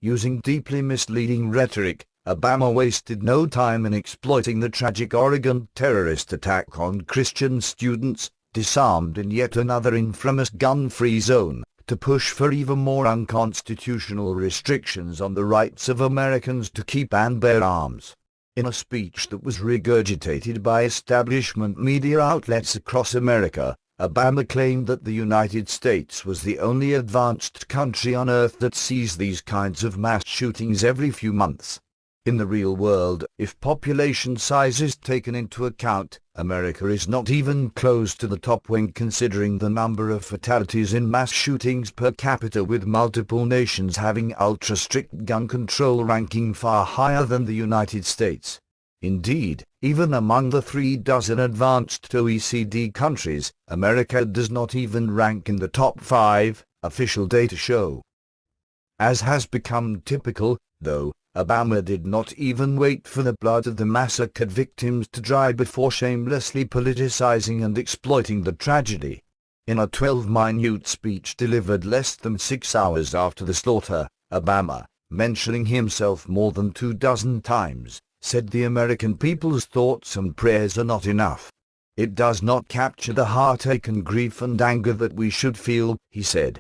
Using deeply misleading rhetoric, Obama wasted no time in exploiting the tragic Oregon terrorist attack on Christian students, disarmed in yet another infamous gun-free zone, to push for even more unconstitutional restrictions on the rights of Americans to keep and bear arms. In a speech that was regurgitated by establishment media outlets across America, Obama claimed that the United States was the only advanced country on earth that sees these kinds of mass shootings every few months. In the real world, if population size is taken into account, America is not even close to the top when considering the number of fatalities in mass shootings per capita, with multiple nations having ultra-strict gun control ranking far higher than the United States. Indeed, even among the 36 advanced OECD countries, America does not even rank in the top 5, official data show. As has become typical, though, Obama did not even wait for the blood of the massacred victims to dry before shamelessly politicizing and exploiting the tragedy. In a 12-minute speech delivered less than 6 hours after the slaughter, Obama, mentioning himself more than 24 times, said the American people's thoughts and prayers are not enough. It does not capture the heartache and grief and anger that we should feel, he said.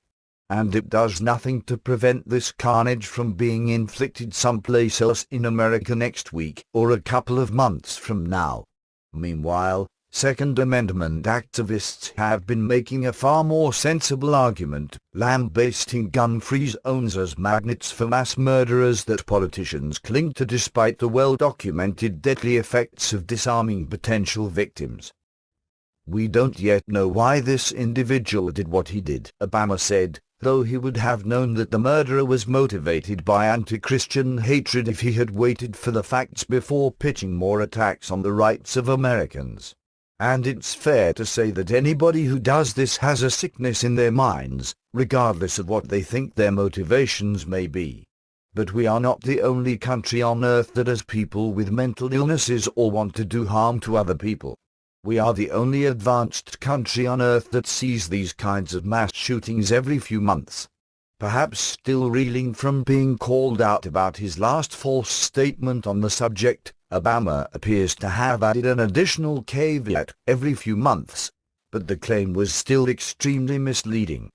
And it does nothing to prevent this carnage from being inflicted someplace else in America next week or a couple of months from now. Meanwhile, Second Amendment activists have been making a far more sensible argument, lambasting gun-free zones as magnets for mass murderers that politicians cling to despite the well-documented deadly effects of disarming potential victims. We don't yet know why this individual did what he did, Obama said, though he would have known that the murderer was motivated by anti-Christian hatred if he had waited for the facts before pitching more attacks on the rights of Americans. And it's fair to say that anybody who does this has a sickness in their minds, regardless of what they think their motivations may be. But we are not the only country on earth that has people with mental illnesses or want to do harm to other people. We are the only advanced country on earth that sees these kinds of mass shootings every few months. Perhaps still reeling from being called out about his last false statement on the subject, Obama appears to have added an additional caveat, every few months, but the claim was still extremely misleading.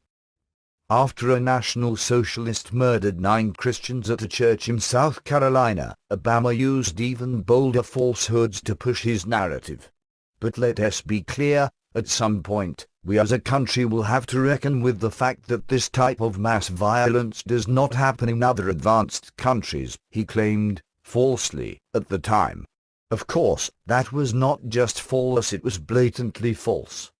After a National Socialist murdered 9 Christians at a church in South Carolina, Obama used even bolder falsehoods to push his narrative. But let us be clear, at some point, we as a country will have to reckon with the fact that this type of mass violence does not happen in other advanced countries, he claimed, falsely, at the time. Of course, that was not just false, it was blatantly false.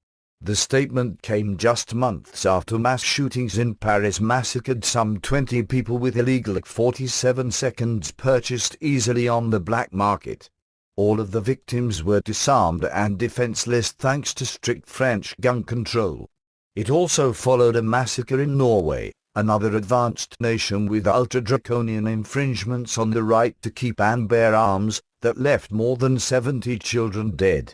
The statement came just months after mass shootings in Paris massacred some 20 people with illegal AK-47 seconds purchased easily on the black market. All of the victims were disarmed and defenseless thanks to strict French gun control. It also followed a massacre in Norway, another advanced nation with ultra-draconian infringements on the right to keep and bear arms, that left more than 70 children dead.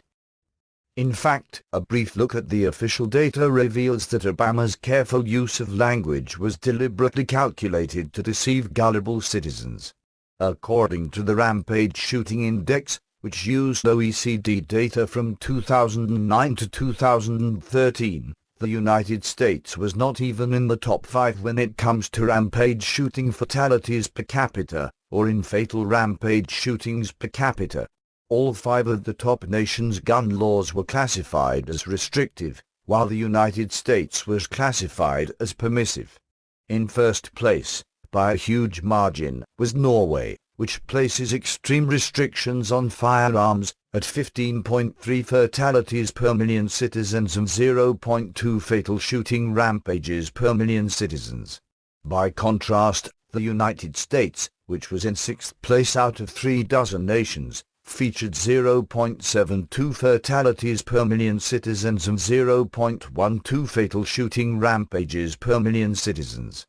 In fact, a brief look at the official data reveals that Obama's careful use of language was deliberately calculated to deceive gullible citizens. According to the Rampage Shooting Index, which used OECD data from 2009 to 2013, the United States was not even in the top 5 when it comes to rampage shooting fatalities per capita, or in fatal rampage shootings per capita. All 5 of the top nations' gun laws were classified as restrictive, while the United States was classified as permissive. In first place, by a huge margin, was Norway, which places extreme restrictions on firearms, at 15.3 fatalities per million citizens and 0.2 fatal shooting rampages per million citizens. By contrast, the United States, which was in 6th place out of 36 nations, featured 0.72 fatalities per million citizens and 0.12 fatal shooting rampages per million citizens.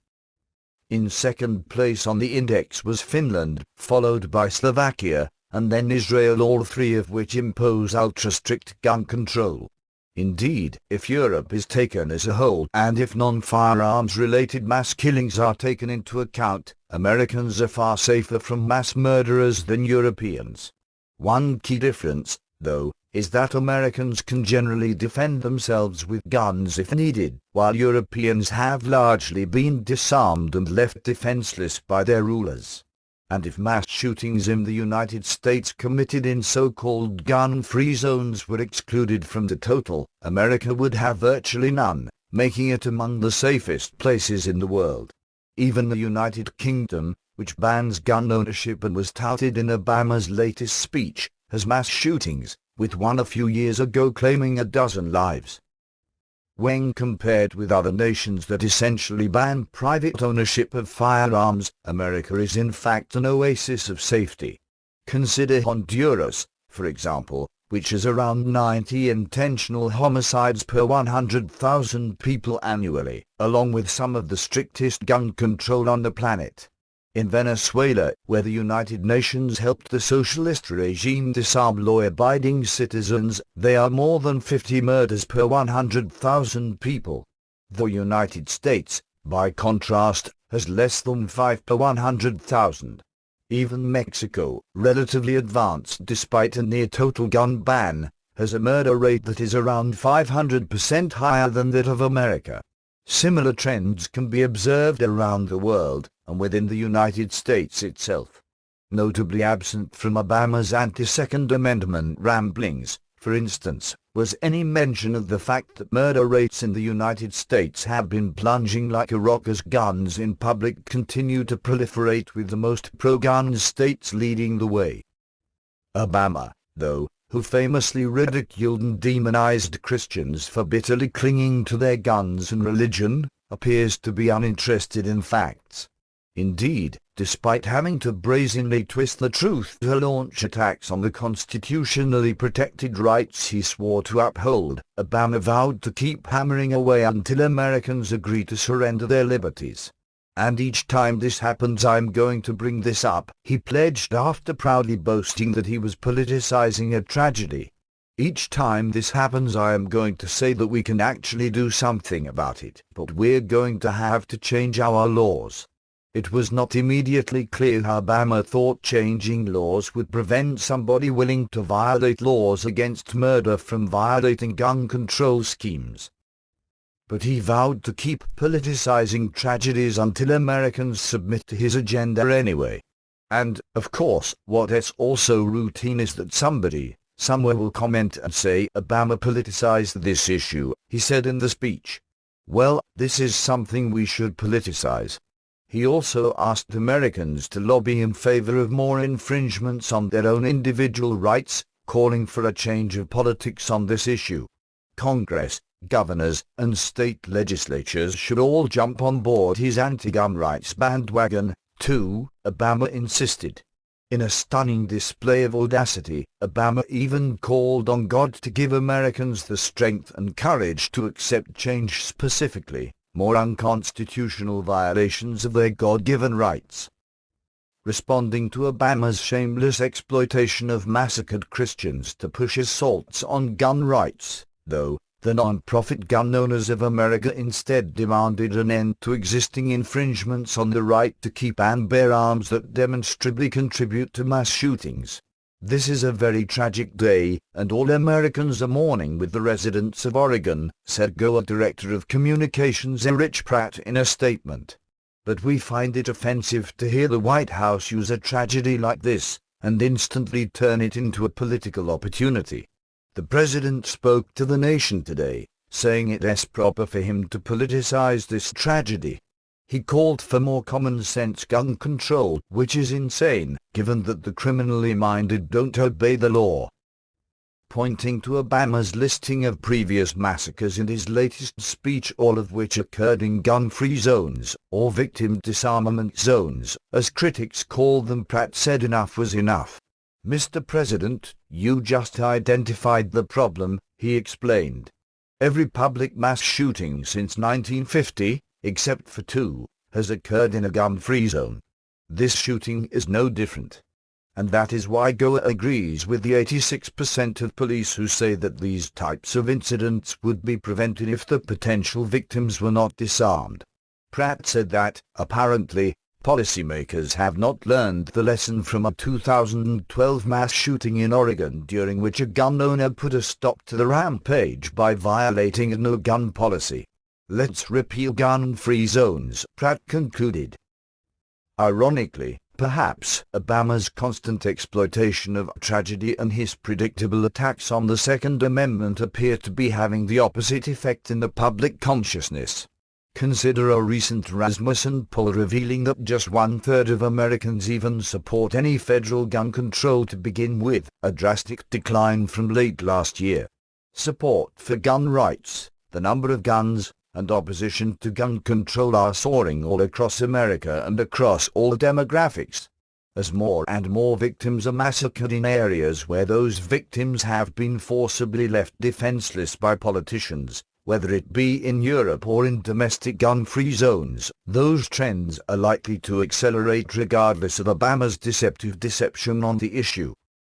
In second place on the index was Finland, followed by Slovakia, and then Israel, all 3 of which impose ultra-strict gun control. Indeed, if Europe is taken as a whole, and if non-firearms-related mass killings are taken into account, Americans are far safer from mass murderers than Europeans. One key difference, though, is that Americans can generally defend themselves with guns if needed, while Europeans have largely been disarmed and left defenseless by their rulers. And if mass shootings in the United States committed in so-called gun-free zones were excluded from the total, America would have virtually none, making it among the safest places in the world. Even the United Kingdom, which bans gun ownership and was touted in Obama's latest speech, has mass shootings, with one a few years ago claiming 12 lives. When compared with other nations that essentially ban private ownership of firearms, America is in fact an oasis of safety. Consider Honduras, for example, which has around 90 intentional homicides per 100,000 people annually, along with some of the strictest gun control on the planet. In Venezuela, where the United Nations helped the socialist regime disarm law-abiding citizens, there are more than 50 murders per 100,000 people. The United States, by contrast, has less than 5 per 100,000. Even Mexico, relatively advanced despite a near-total gun ban, has a murder rate that is around 500% higher than that of America. Similar trends can be observed around the world, and within the United States itself. Notably absent from Obama's anti-Second Amendment ramblings, for instance, was any mention of the fact that murder rates in the United States have been plunging like a rock as guns in public continue to proliferate, with the most pro-gun states leading the way. Obama, though, who famously ridiculed and demonized Christians for bitterly clinging to their guns and religion, appears to be uninterested in facts. Indeed, despite having to brazenly twist the truth to launch attacks on the constitutionally protected rights he swore to uphold, Obama vowed to keep hammering away until Americans agree to surrender their liberties. And each time this happens I'm going to bring this up, he pledged after proudly boasting that he was politicizing a tragedy. Each time this happens I am going to say that we can actually do something about it, but we're going to have to change our laws. It was not immediately clear how Obama thought changing laws would prevent somebody willing to violate laws against murder from violating gun control schemes. But he vowed to keep politicizing tragedies until Americans submit to his agenda anyway. And, of course, what's also routine is that somebody, somewhere will comment and say Obama politicized this issue, he said in the speech. Well, this is something we should politicize. He also asked Americans to lobby in favor of more infringements on their own individual rights, calling for a change of politics on this issue. Congress, governors, and state legislatures should all jump on board his anti-gun rights bandwagon, too, Obama insisted. In a stunning display of audacity, Obama even called on God to give Americans the strength and courage to accept change, specifically more unconstitutional violations of their God-given rights. Responding to Obama's shameless exploitation of massacred Christians to push assaults on gun rights, though, the non-profit Gun Owners of America instead demanded an end to existing infringements on the right to keep and bear arms that demonstrably contribute to mass shootings. This is a very tragic day, and all Americans are mourning with the residents of Oregon, said GOA Director of Communications Rich Pratt in a statement. But we find it offensive to hear the White House use a tragedy like this, and instantly turn it into a political opportunity. The President spoke to the nation today, saying it's proper for him to politicize this tragedy. He called for more common-sense gun control, which is insane, given that the criminally minded don't obey the law. Pointing to Obama's listing of previous massacres in his latest speech, all of which occurred in gun-free zones, or victim disarmament zones, as critics call them, Pratt said enough was enough. Mr. President, you just identified the problem, he explained. Every public mass shooting since 1950, except for 2, has occurred in a gun-free zone. This shooting is no different. And that is why Goa agrees with the 86% of police who say that these types of incidents would be prevented if the potential victims were not disarmed. Pratt said that, apparently, policymakers have not learned the lesson from a 2012 mass shooting in Oregon, during which a gun owner put a stop to the rampage by violating a no-gun policy. Let's repeal gun-free zones, Pratt concluded. Ironically, perhaps, Obama's constant exploitation of tragedy and his predictable attacks on the Second Amendment appear to be having the opposite effect in the public consciousness. Consider a recent Rasmussen poll revealing that just 1/3 of Americans even support any federal gun control to begin with, a drastic decline from late last year. Support for gun rights, the number of guns, and opposition to gun control are soaring all across America and across all demographics. As more and more victims are massacred in areas where those victims have been forcibly left defenseless by politicians, whether it be in Europe or in domestic gun-free zones, those trends are likely to accelerate regardless of Obama's deceptive deception on the issue.